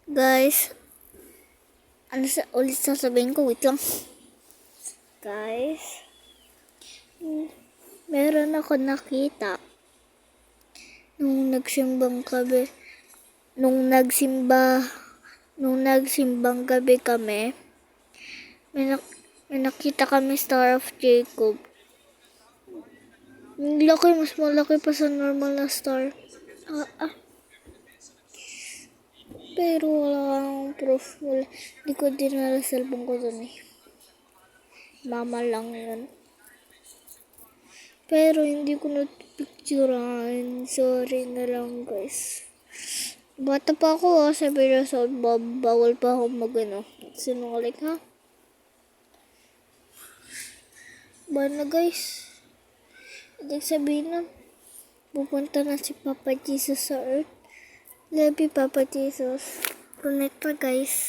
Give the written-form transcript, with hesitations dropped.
Guys, ulit sasabihin ko, wait lang. Guys, meron ako nakita nung nagsimbang gabi kami, may nakita kami Star of Jacob. Laki, mas malaki pa sa normal na star. Pero wala akong proof. Hindi ko dinala sa cellphone ko dun eh. Mama lang yun. Pero hindi ko na-picturean. Sorry na lang guys. Bata pa ako 7 years old. Bawal pa ako sinungaling ha. Ba na guys. Ibig sabihin na, pupunta na si Papa Jesus sa earth. Love you, Papa Jesus. Connect na guys.